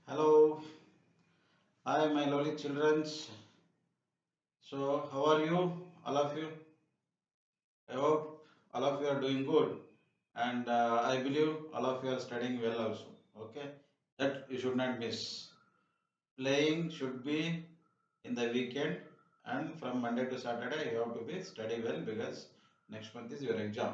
Hello, hi my lovely children. So, how are you? All of you? I hope all of you are doing good, and I believe all of you are studying well also. Okay, that you should not miss. Playing should be in the weekend, and from Monday to Saturday you have to be study well because next month is your exam.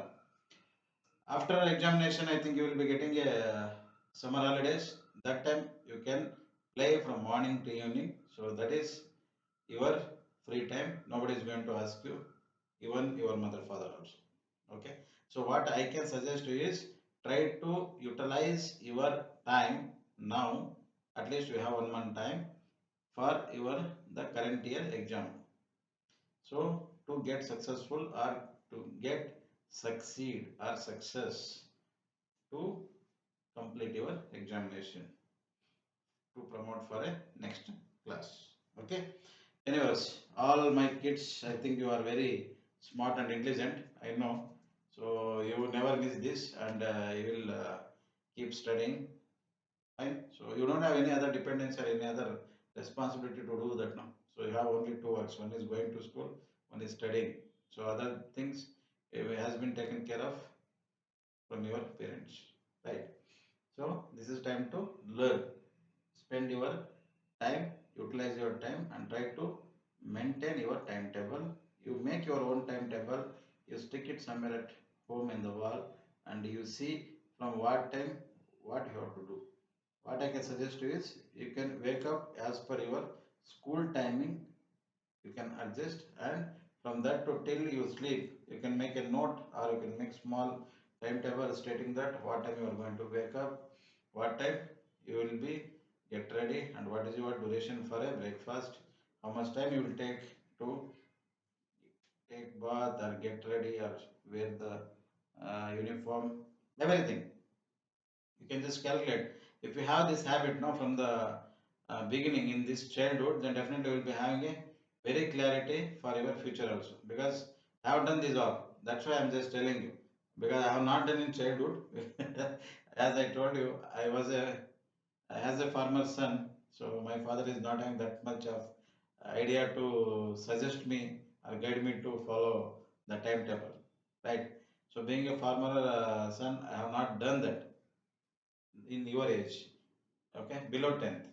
After examination, I think you will be getting a summer holidays. That time you can play from morning to evening. So that is your free time. Nobody is going to ask you, even your mother, father also. Okay. So what I can suggest you is try to utilize your time now. At least you have 1 month time for your the current year exam. So to get successful or to get succeed or success to complete your examination to promote for a next class. Okay. Anyways, all my kids, I think you are very smart and intelligent. I know. So you will never miss this, and you will keep studying. Fine. So you don't have any other dependence or any other responsibility to do that now. So you have only two works. One is going to school, one is studying. So other things has been taken care of from your parents. Right. So this is time to learn. Spend your time, utilize your time, and try to maintain your timetable. You make your own timetable, you stick it somewhere at home in the wall, and you see from what time what you have to do. What I can suggest you is you can wake up as per your school timing, you can adjust, and from that to till you sleep you can make a note or you can make small timetable stating that what time you are going to wake up, what time you will be get ready, and what is your duration for a breakfast, how much time you will take to take bath or get ready or wear the uniform, everything you can just calculate. If you have this habit now from the beginning in this childhood, then definitely you will be having a very clarity for your future also, because I have done this all. That's why I'm just telling you, because I have not done in childhood. As I told you, I was a as a farmer's son, so my father is not having that much of idea to suggest me or guide me to follow the timetable, right? So being a farmer son, I have not done that in your age, okay, below 10th.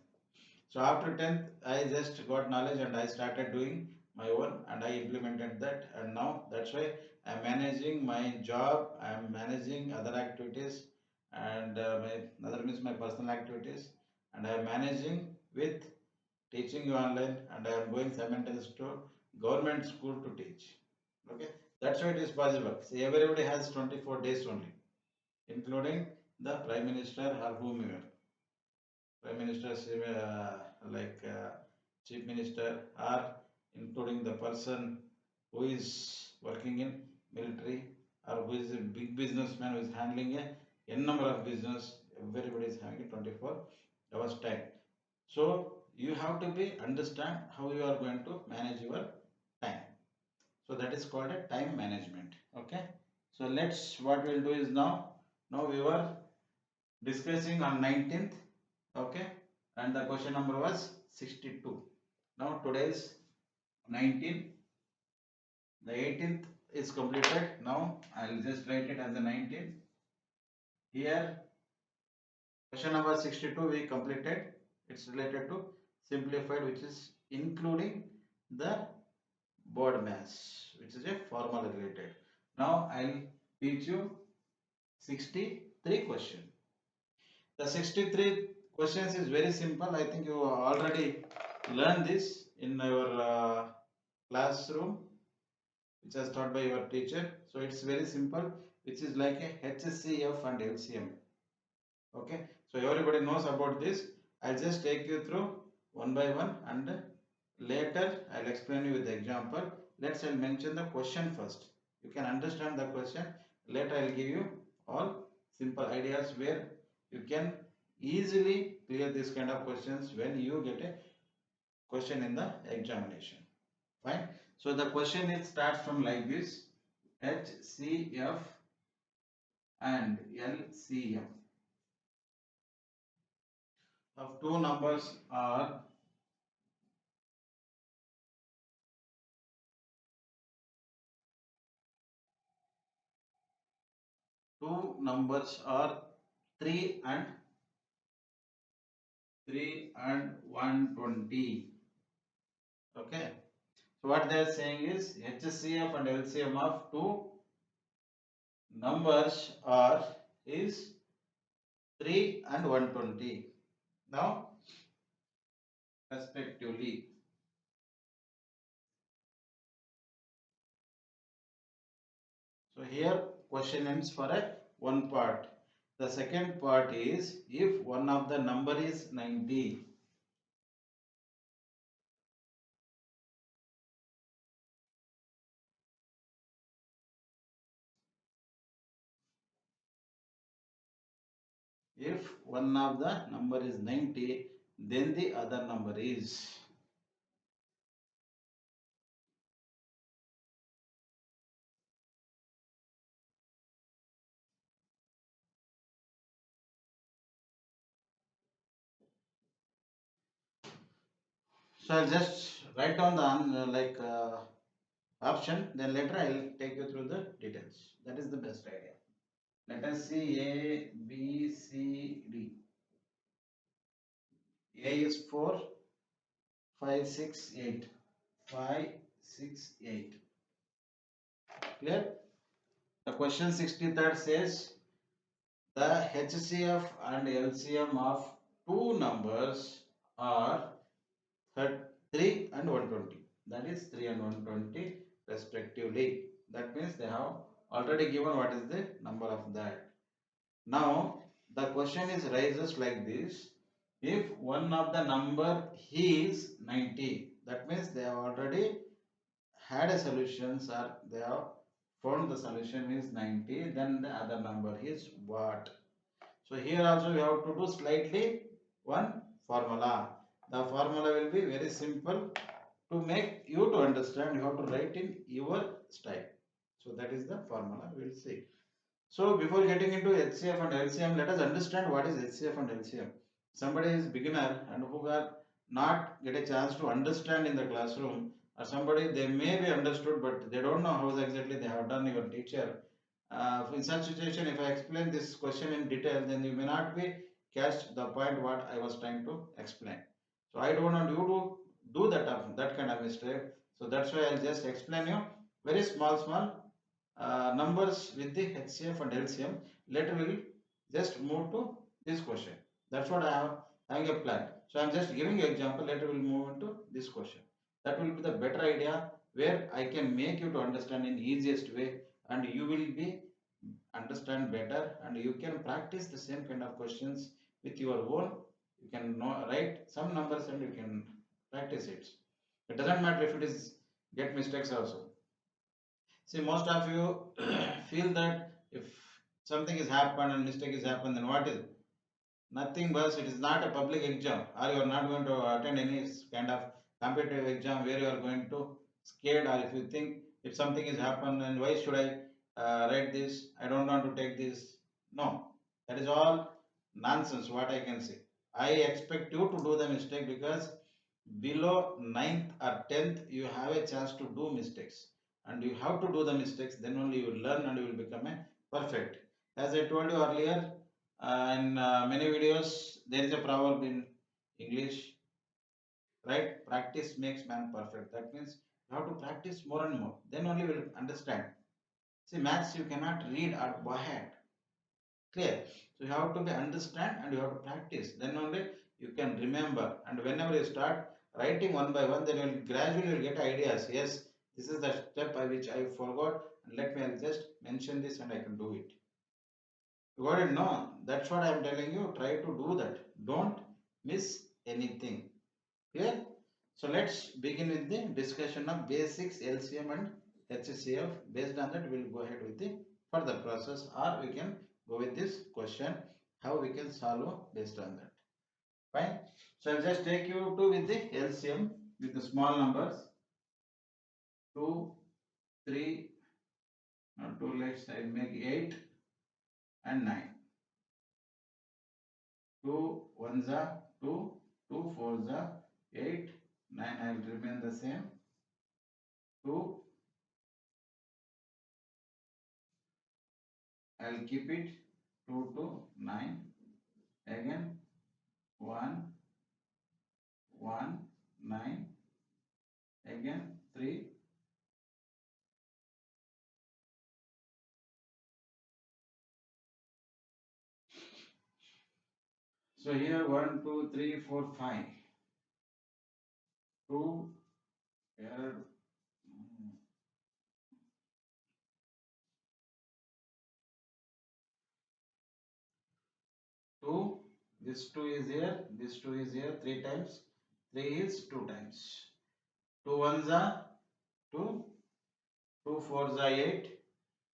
So after 10th, I just got knowledge and I started doing my own and I implemented that. And now that's why I'm managing my job, I'm managing other activities, and my other means my personal activities, and I'm managing with teaching you online, and I am going simultaneously to government school to teach. Okay, that's why it is possible. See, everybody has 24 days only, including the Prime Minister or whomever. Prime Minister, Chief Minister, or including the person who is working in military or who is a big businessman who is handling a n number of business. Everybody is having a 24 hours time. So you have to be understand how you are going to manage your time. So that is called a time management. Okay. So let's what we'll do is now we were discussing on 19th. Okay, and the question number was 62. Now today's 19, the 18th is completed. Now I'll just write it as the 19th. Here question number 62 we completed. It's related to simplified, which is including the board mass, which is a formula related. Now I'll teach you 63 question. The 63 questions is very simple. I think you already learned this in your classroom, which is taught by your teacher. So it's very simple, which is like a HCF and LCM. Okay, so everybody knows about this. I'll just take you through one by one, and later I'll explain you with the example. Let's I'll mention the question first. You can understand the question. Later I'll give you all simple ideas where you can easily clear this kind of questions when you get a question in the examination. Fine. So the question is starts from like this: HCF and LCM. of two numbers are two numbers are 3 and 120. Okay. So what they are saying is HCF and LCM of two numbers are is 3 and 120. Now respectively. So here question ends for a one part. The second part is if one of the number is 90. If one of the number is 90, then the other number is. So I'll just write down the option, then later I'll take you through the details. That is the best idea. Let us see A, B, C, D. A is 4, 5, 6, 8. 5, 6, 8. Clear? The question 63rd says the HCF and LCM of two numbers are 3 and 120. That is 3 and 120 respectively. That means they have already given what is the number of that. Now the question is rises like this. If one of the number is 90, that means they have already had a solutions or they have found the solution is 90, then the other number is what? So here also we have to do slightly one formula. The formula will be very simple. To make you to understand, you have to write in your style. So that is the formula we will see. So before getting into HCF and LCM, let us understand what is HCF and LCM. Somebody is beginner and who are not get a chance to understand in the classroom, or somebody they may be understood but they don't know how exactly they have done your teacher. In such situation, if I explain this question in detail, then you may not be catch the point what I was trying to explain. So I don't want you to do that kind of mistake. So that's why I'll just explain you very small numbers with the HCF and LCM. Later we will just move to this question. That's what I have having a plan. So I'm just giving you example. Later we'll move into this question. That will be the better idea where I can make you to understand in easiest way, and you will be understand better, and you can practice the same kind of questions with your own. You can know, write some numbers and you can practice it. It doesn't matter if it is get mistakes also. See, most of you feel that if something is happened and mistake is happened, then what is it? Nothing, but it is not a public exam, or you are not going to attend any kind of competitive exam where you are going to scared, or if you think if something is happened and why should I write this? I don't want to take this. No, that is all nonsense. What I can say, I expect you to do the mistake because below 9th or 10th you have a chance to do mistakes, and you have to do the mistakes, then only you will learn and you will become a perfect. As I told you earlier in many videos, there is a proverb in English, right? Practice makes man perfect. That means you have to practice more and more, then only you will understand. See, maths you cannot read or by head. Clear? So you have to be understand and you have to practice, then only you can remember, and whenever you start writing one by one, then you will gradually you will get ideas. Yes, this is the step by which I forgot, and let me I'll just mention this and I can do it. You got it? No, that's what I am telling you. Try to do that, don't miss anything. Clear? So let's begin with the discussion of basics LCM and HCF. Based on that, we'll go ahead with the further process, or we can go with this question, how we can solve based on that. Fine. So I'll just take you to with the LCM with the small numbers 2, 3, not 2, let's I make 8 and 9. 2 1s are 2, 2 4s are 8, 9 I will remain the same. 2 I will keep it 2 to 9. Again 1 1 9. Again 3. So here 1 2 3 4 5. 2 2 this 2 is here, this 2 is here 3 times, 3 is 2 times. 2 1s are 2, 2 4s are 8.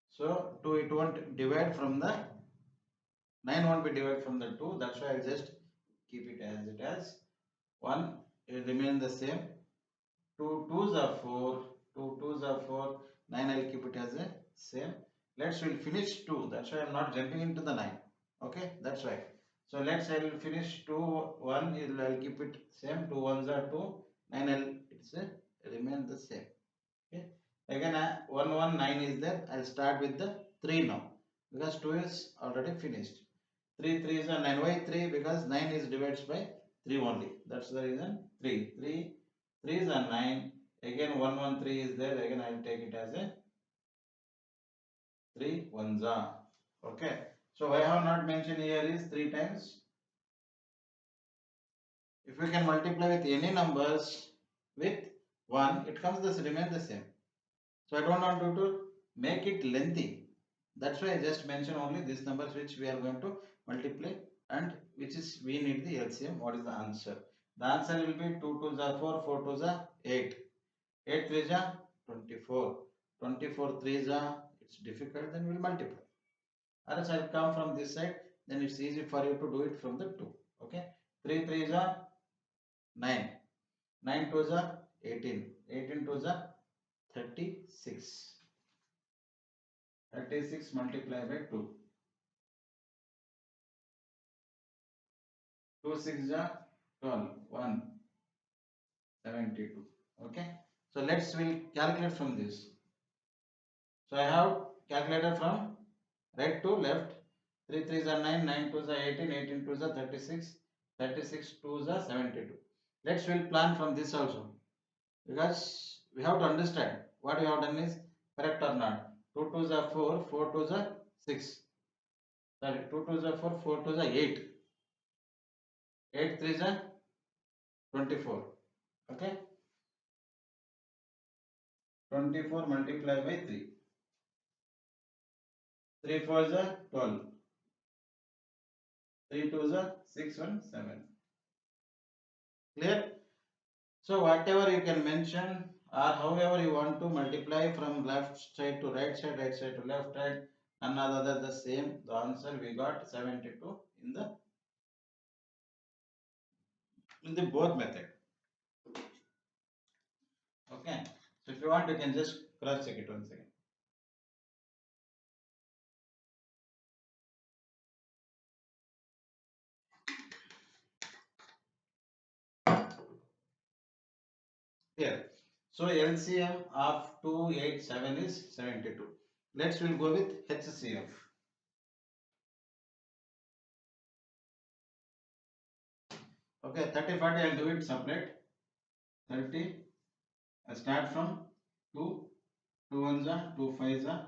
So 2 it won't divide from the 9 won't be divided from the 2. That's why I'll just keep it as it has. 1 will remain the same. 2 2s are 4, 2 2s are 4. 9 I'll keep it as a same. We'll finish 2. That's why I'm not jumping into the 9. Okay, that's why. So I'll finish 2 1. I'll keep it same. 2 1s are 2. 9 it's remain the same. Okay. Again 1 1 9 is there. I'll start with the 3 now because 2 is already finished. 3 3 is a 9. Why 3? Because 9 is divided by 3 only. That's the reason 3. 3 is a 9. Again 1 1 3 is there. Again I will take it as a 3 1s are. Okay. So I have not mentioned here is 3 times. If we can multiply with any numbers with 1, it comes this remain the same. So I don't want to make it lengthy. That's why I just mention only these numbers which we are going to multiply and which is we need the LCM. What is the answer? The answer will be 2 2s are 4, 4 2s are 8, 8 3s are 24, 24 3s are it's difficult, then we'll multiply. Or else I'll come from this side, then it's easy for you to do it from the 2. Okay, 3 3s are 9, 9 2s are 18, 18 2s are 36. 36 multiplied by 2. 2 6 are 12. 1 72. Okay. So we'll calculate from this. So I have calculated from right to left. 3 3s are 9, 9 2s are 18, 18 2s are 36, 36 2s are 72. We'll plan from this also. Because we have to understand what we have done is correct or not. 2 2s are 4, 4 2s are 6. Sorry, 2 2s are 4, 4 2s are 8. 8 3s are 24. Okay. 24 multiplied by 3. 3 4s are 12. 3 2s are 6 1 7. Clear? So whatever you can mention or however you want to multiply from left side to right side to left side, none other the same. The answer we got 72 in the both method. Okay. So if you want, you can just cross check it once again. Here. So LCM of 287 is 72. We'll go with HCF. Okay, 30 40 I'll do it separate. 30 I start from 2, 2 1s are 2 5s are.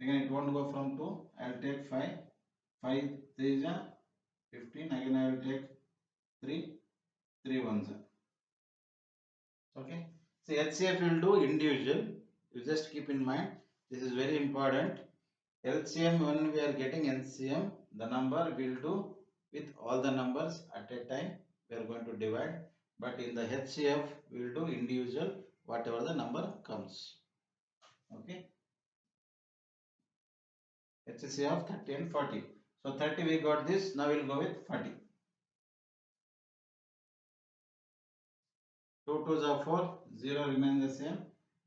Again it won't go from 2. I'll take 5, 5 3s are 15. Again I will take 3, 3 1s are. Okay. See, HCF will do individual. You just keep in mind. This is very important. LCM, when we are getting LCM, the number will do with all the numbers at a time. We are going to divide. But in the HCF, we will do individual, whatever the number comes. Okay. HCF 30 and 40. So 30 we got this. Now we'll go with 40. 2 2s are 4. 0 remain the same.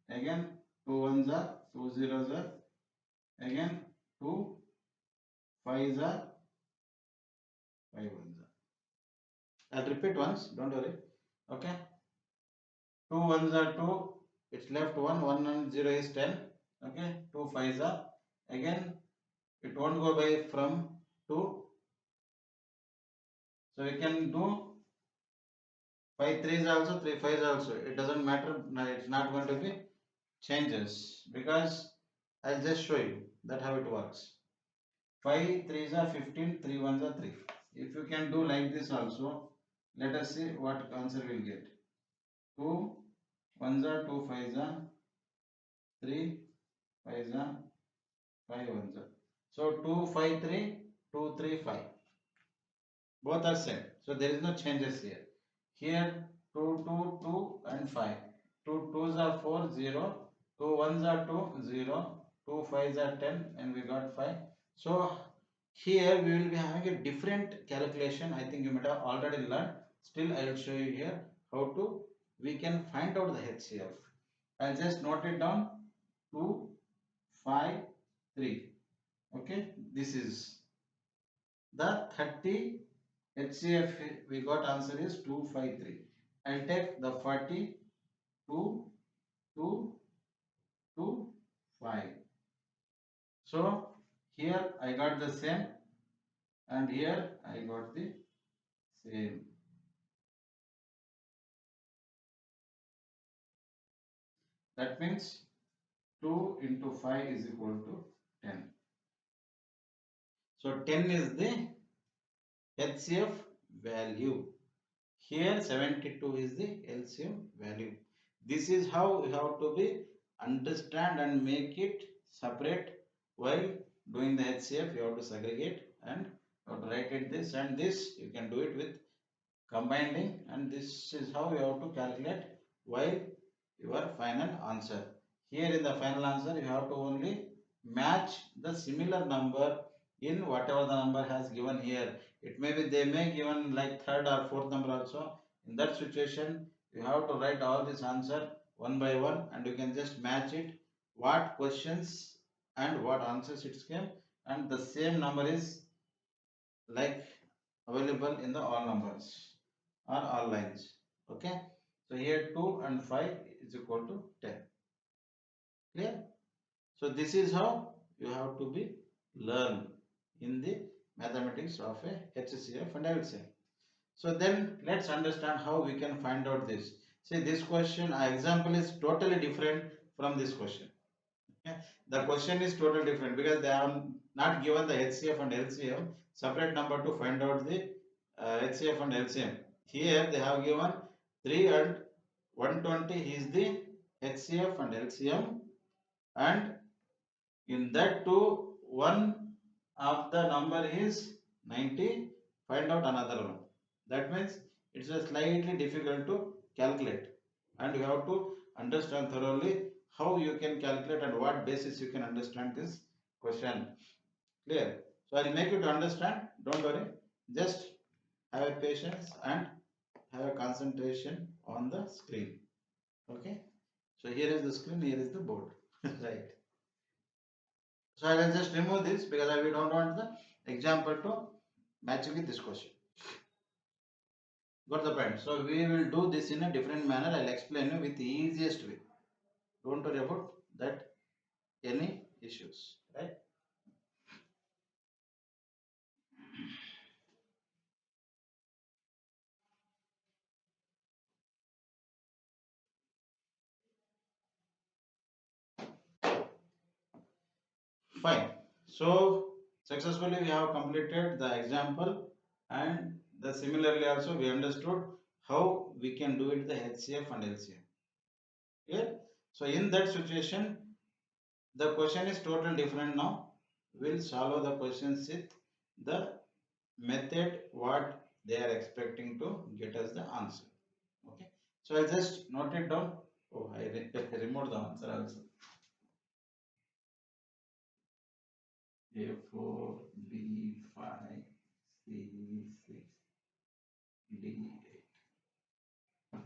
Again 2 1s are 2 zeros are. Again 2 5s are 5 1s are. I'll repeat once, don't worry. Okay. 2 ones are 2, it's left 1, 1 and 0 is 10. Okay, 2 5s are, again it won't go by from 2, so we can do 5 3s also, 3 5s also, it doesn't matter, it's not going to be changes, because I'll just show you that how it works. 5 3s are 15, 3 1s are 3. If you can do like this also, let us see what answer we'll get. 2 1s are 2 5s are 3 5s are 5 1s are. So 2 5 3, 2 3 5. Both are same. So there is no changes here. Here 2 2 2 and 5. 2 2s are 4 0. 2 1s are 2 0. 2 5s are 10 and we got 5. So here we will be having a different calculation. I think you might have already learned. Still I will show you here how to we can find out the HCF. I'll just note it down. 2 5 3. Okay, this is the 30 HCF. We got answer is 253. I'll take the 40 2 2 2 5. So here I got the same and here I got the same. That means 2 into 5 is equal to 10. So 10 is the HCF value. Here 72 is the LCM value. This is how you have to be understand and make it separate. While doing the HCF, you have to segregate and you have to write it this and this. You can do it with combining, and this is how you have to calculate while your final answer. Here in the final answer, you have to only match the similar number in whatever the number has given here. It may be they may given like third or fourth number also. In that situation, you have to write all this answer one by one and you can just match it what questions and what answers it came, and the same number is like available in the all numbers or all lines. Okay, so here 2 and 5 is equal to 10. Clear? So this is how you have to be learn in the mathematics of a HCF and LCM. So then let's understand how we can find out this. See, this question example is totally different from this question. Okay? The question is totally different because they have not given the HCF and LCM separate number to find out the HCF and LCM. Here they have given 3 and 120 is the HCF and LCM, and in that too one of the number is 90. Find out another one. That means it's a slightly difficult to calculate, and you have to understand thoroughly how you can calculate and what basis you can understand this question. Clear? So I'll make you to understand. Don't worry. Just have a patience and have a concentration on the screen. Okay. So here is the screen. Here is the board. Right. So I will just remove this because we don't want the example to match with this question. Got the point? So we will do this in a different manner. I'll explain you with the easiest way. Don't worry about that any issues. Right? Fine. So successfully we have completed the example, and the similarly also we understood how we can do it the HCF and LCM. Clear? So in that situation, the question is totally different now. We'll solve the questions with the method what they are expecting to get us the answer. Okay. So I just note it down. Oh, I removed the answer also. A4, B5, C6, D8.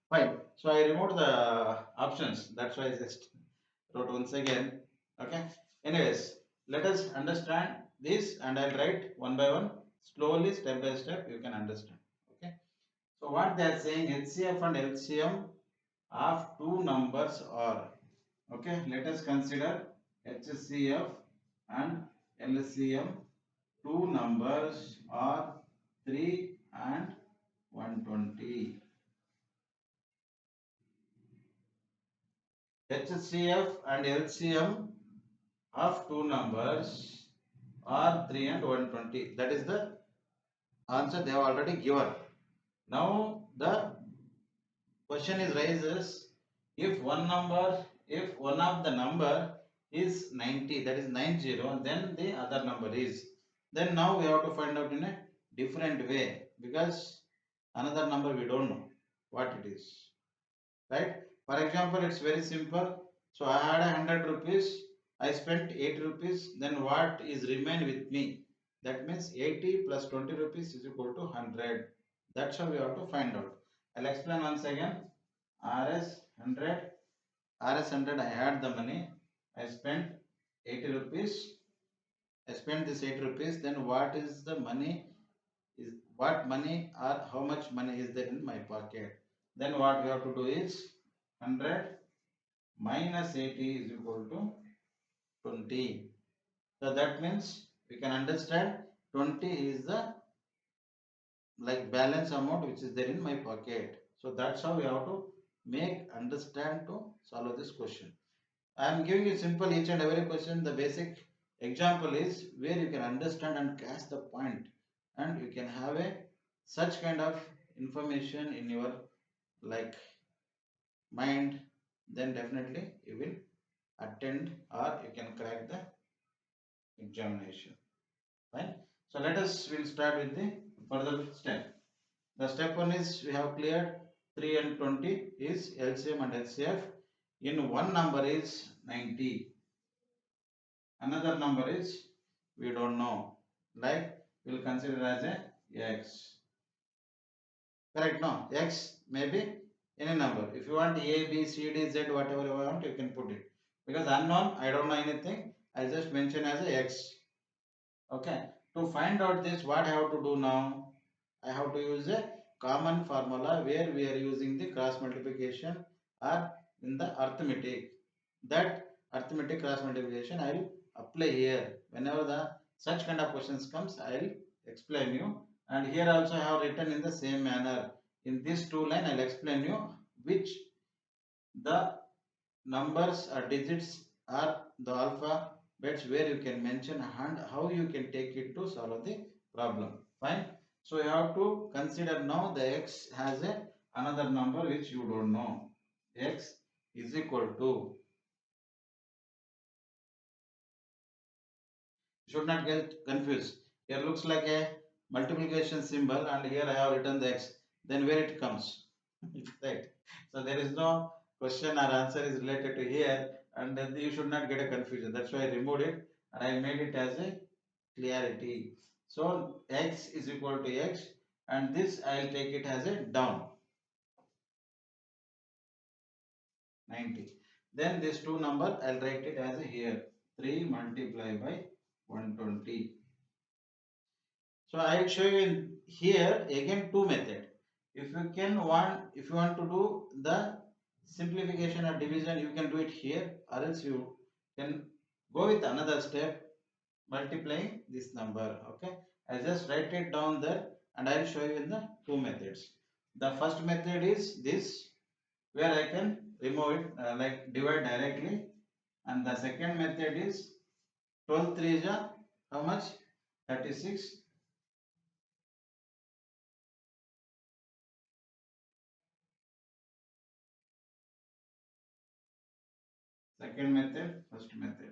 Fine. So I removed the options. That's why I just wrote once again. Okay. Anyways, let us understand this and I'll write one by one. slowly, step by step, you can understand. Okay. So what they are saying, HCF and LCM of two numbers are. Okay. Let us consider HCF and LCM. Two numbers are 3 and 120. HCF and LCM of two numbers are 3 and 120. That is the answer they have already given. Now the question is rises, if one of the number is 90, that is 90, then the other number is. Then now we have to find out in a different way, because another number we don't know what it is. Right? For example, it's very simple. So I had 100 rupees, I spent 80 rupees, then what is remain with me? That means 80 plus 20 rupees is equal to 100. That's how we have to find out. I'll explain once again. RS 100, RS 100, I had the money, I spent 80 rupees, I spent this 80 rupees, then what is the money, is what money or how much money is there in my pocket? Then what we have to do is 100 minus 80 is equal to 20. So that means we can understand 20 is the like balance amount which is there in my pocket. So that's how we have to make understand to solve this question. I am giving you simple each and every question. The basic example is where you can understand and catch the point, and you can have a such kind of information in your like mind. Then definitely you will attend or you can crack the examination. Fine. So let us will start with the further step. The step one is we have cleared 3 and 20 is LCM and HCF. In one number is 90. Another number is we don't know. Like we will consider as a X. Correct? No. X may be any number. If you want A, B, C, D, Z, whatever you want, you can put it. Because unknown, I don't know anything. I just mention as a X. Okay. To find out this, what I have to do now? I have to use a common formula where we are using the cross multiplication or in the arithmetic. That arithmetic cross multiplication I will apply here. Whenever the such kind of questions comes, I will explain you. And here also I have written in the same manner. In this two line, I will explain you which the numbers or digits are the alphabets where you can mention and how you can take it to solve the problem. Fine. So you have to consider now the X has a another number which you don't know. X is equal to, should not get confused. Here looks like a multiplication symbol and here I have written the X. Then where it comes? Right. So there is no question or answer is related to here, and then you should not get a confusion. That's why I removed it and I made it as a clarity. So X is equal to X, and this I will take it as a down 90. Then this two number I will write it as a here 3 multiplied by 120. So I will show you in here again two method. If you want to do the simplification or division, you can do it here, or else you can go with another step multiplying this number. Okay, I just write it down there and I will show you in the two methods. The first method is this, where I can remove it like divide directly, and the second method is 12 3 is how much? 36. Second method, first method.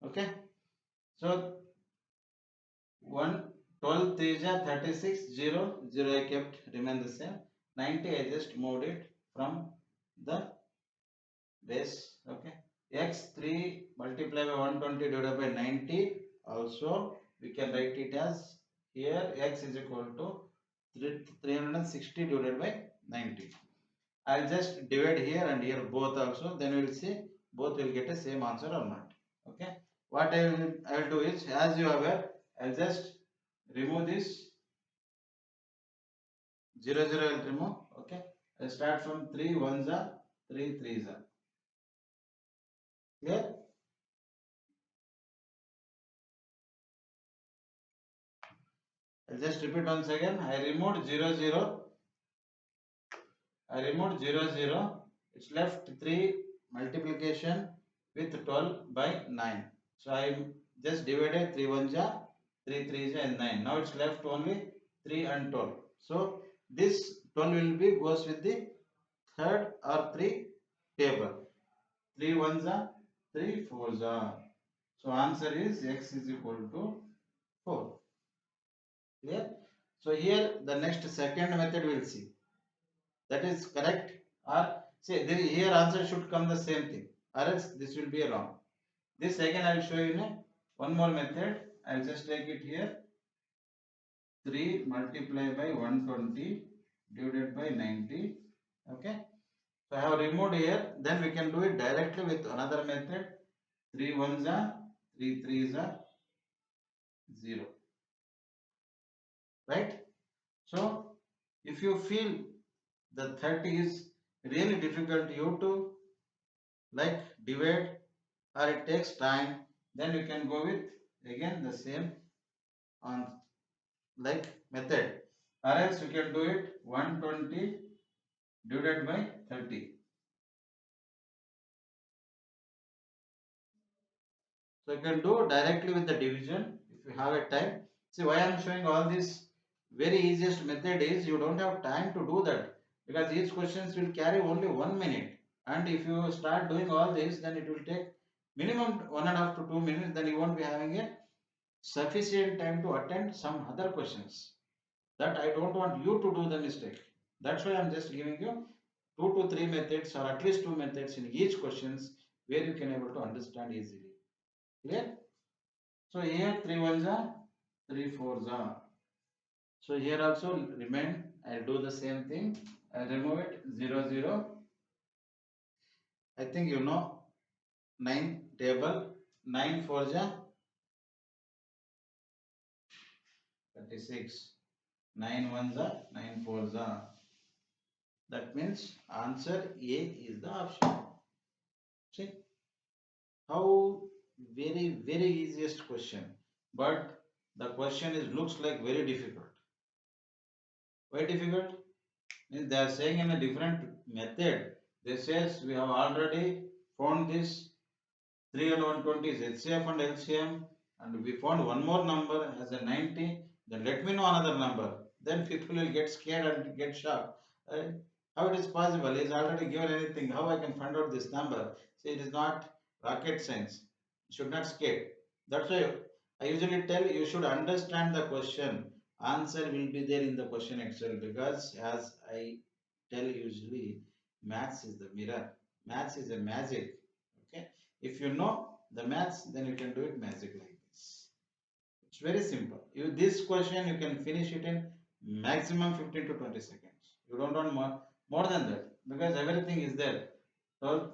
Okay, so 1 12 3 is 36, 0 0 I kept remain the same. 90 I just moved it from the base. Okay, x 3 multiplied by 120 divided by 90, also we can write it as here x is equal to 360 divided by 90. I'll just divide here and here both also. Then we will see both will get the same answer or not. Okay. What I will do is, as you are aware, I'll just remove this 0 0 I will remove. Okay. I'll start from 3 1s are 3 3s are. Clear? I'll just repeat once again. I removed 0 0. I removed 0 0. It's left 3 multiplication with 12 by 9. So I just divided 3 1s are 3 3s and 9. Now it's left only 3 and 12. So this 12 will be goes with the third or 3 table. 3 1s are 3 4s are. So answer is x is equal to 4. Clear? So here the next second method we will see. That is correct, or say here answer should come the same thing, or else this will be wrong. This again I will show you in one more method. I will just take it here. 3 multiplied by 120 divided by 90. Okay. So I have removed here. Then we can do it directly with another method. 3 1s are 3 3s are 0. Right? So if you feel the 30 is really difficult you to like divide or it takes time, then you can go with again the same on like method, or else you can do it 120 divided by 30. So you can do directly with the division if you have a time. See why I am showing all this very easiest method is you don't have time to do that, because each questions will carry only 1 minute, and if you start doing all this then it will take minimum 1.5 to 2 minutes, then you won't be having a sufficient time to attend some other questions. That I don't want you to do the mistake. That's why I'm just giving you 2 to 3 methods or at least 2 methods in each questions where you can able to understand easily. Clear? So here 3 1s are 3 4s are. So here also remain. I'll do the same thing. I'll remove it 0 0. I think you know 9 table. 9 4s are 36. 9 1s are 9 4s are. That means answer A is the option. See how very easiest question, but the question is looks like very difficult. Why difficult? Means they are saying in a different method. They says we have already found this 3 and 120 is HCF and LCM, and we found one more number as a 90. Then let me know another number. Then people will get scared and get shocked. Uh, how it is possible? He is already given anything. How I can find out this number? See, it is not rocket science. You should not scare. That's why I usually tell you should understand the question. Answer will be there in the question itself, because as I tell usually, maths is the mirror. Maths is a magic. Okay. If you know the maths, then you can do it magic like this. It's very simple. You this question you can finish it in maximum 15 to 20 seconds. You don't want more than that, because everything is there. 12,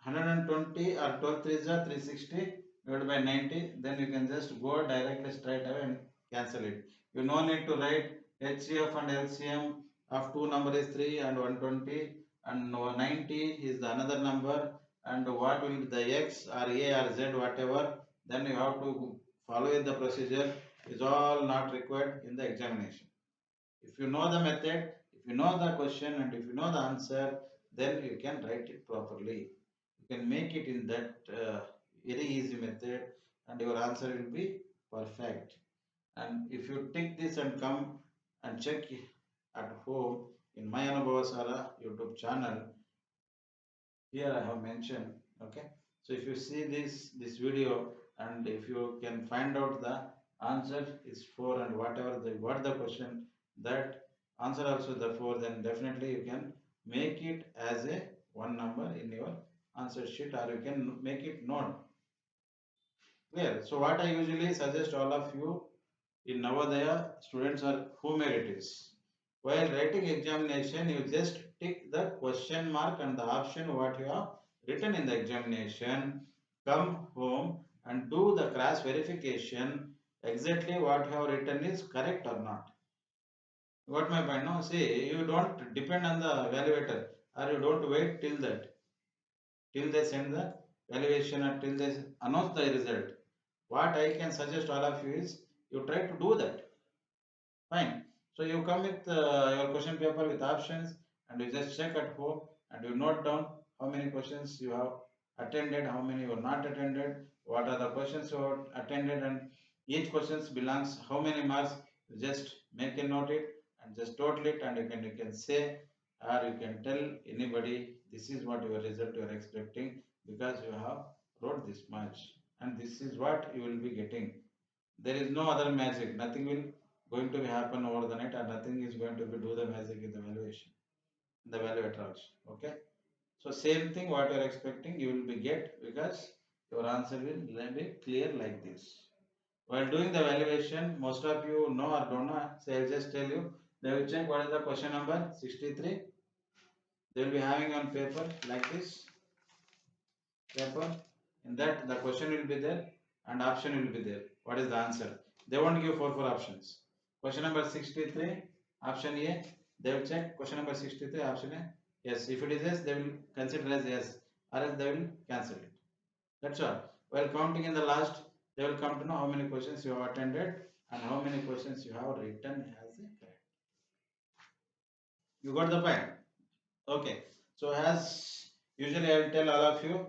120 or 12 3s are 360 divided by 90. Then you can just go directly straight away and cancel it. You no need to write HCF and LCM of two number is 3 and 120 and 90 is the another number, and what will be the X or A or Z whatever. Then you have to follow the procedure. Is all not required in the examination. If you know the method, if you know the question and if you know the answer, then you can write it properly. You can make it in that very easy method and your answer will be perfect. And if you take this and come and check at home in my Anubhava Sara YouTube channel, here I have mentioned. Okay, so if you see this video and if you can find out the answer is 4 and whatever what the question, that answer also the 4, then definitely you can make it as a one number in your answer sheet, or you can make it known. Clear? So what I usually suggest all of you in Navodaya students or whomever it is, while writing examination you just tick the question mark and the option what you have written in the examination. Come home and do the cross verification exactly what you have written is correct or not. Got my point? No, see, you don't depend on the evaluator, or you don't wait till they send the valuation or till they announce the result. What I can suggest all of you is you try to do that. Fine. So you come with your question paper with options and you just check at home and you note down how many questions you have attended, how many you have not attended, what are the questions you have attended, and each questions belongs how many marks. You just make a note it and just total it, and you can say, or you can tell anybody this is what your result you are expecting because you have wrote this much and this is what you will be getting. There is no other magic. Nothing will going to be happen over the night, and nothing is going to be do the magic in the valuation, the evaluator also. Okay. So same thing what you are expecting you will be get because your answer will be clear like this. While doing the valuation, most of you know or don't know. So I'll just tell you. They will check what is the question number 63. They will be having on paper like this paper. In that the question will be there and option will be there. What is the answer? They won't give four options. Question number 63, option A. They will check question number 63, option A. Yes, if it is yes, they will consider as yes, or else they will cancel it. That's all. While counting in the last, they will come to know how many questions you have attended and how many questions you have written as a correct. You got the point? Okay. So as usually I will tell all of you,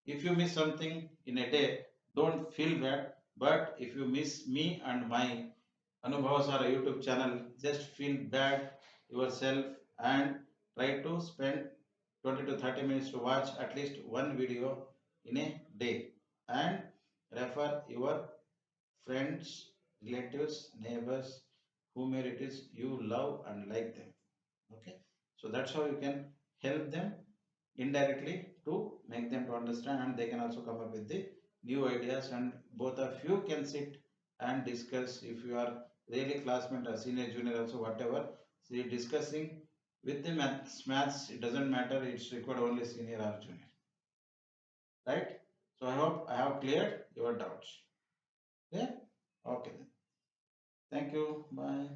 if you miss something in a day, don't feel bad. But if you miss me and my ANUBHAVA SAARA YouTube channel, just feel bad yourself and try to spend 20 to 30 minutes to watch at least one video in a day and refer your friends, relatives, neighbors, whomever it is you love and like them. Okay, so that's how you can help them indirectly to make them to understand, and they can also come up with the new ideas, and both of you can sit and discuss. If you are really classmate or senior junior also whatever, see, discussing with the maths it doesn't matter, it's required only senior or junior, right? So I hope I have cleared your doubts. Yeah, okay then, thank you, bye.